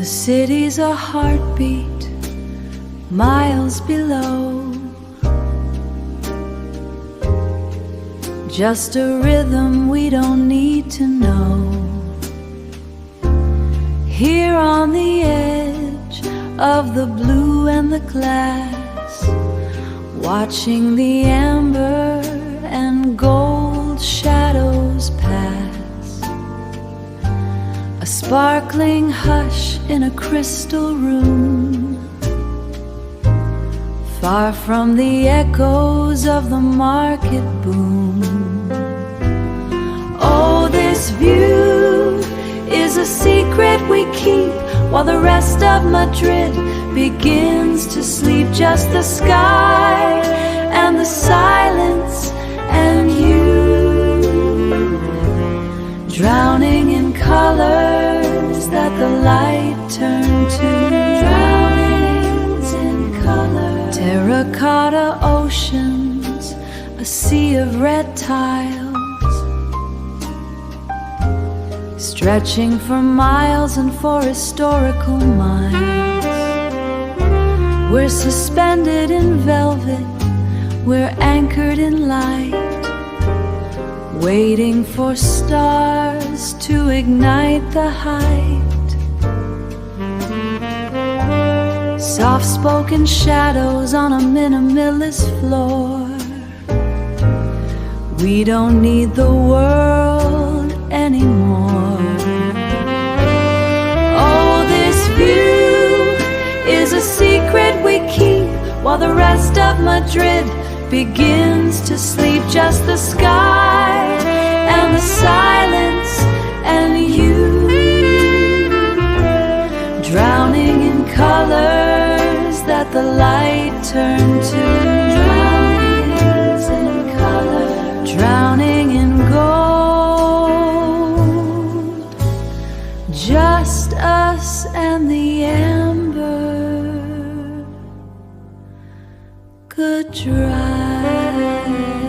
city's a heartbeat, miles below. Just a rhythm we don't need to know. Here on the edge of the blue and the glass, watching the amber and gold shadows pass. A sparkling hush in a crystal room, far from the echoes of the market boom. Oh, this view is a secret we keep while the rest of Madrid begins to sleep. Just the sky and the silence and you, drowning in colors that the light turned to. Drownings in color. Terracotta oceans, a sea of red tiles, stretching for miles and for historical miles. We're suspended in velvet, we're anchored in light, waiting for stars to ignite the height. Soft-spoken shadows on a minimalist floor. We don't need the world anymore. Oh, this view is a secret we keep while the rest of Madrid begins to sleep. Just the sky and the silence and you, drowning in colors that the light turned to. Drownings in color, drowning in gold. Just us and the amber. Good drive.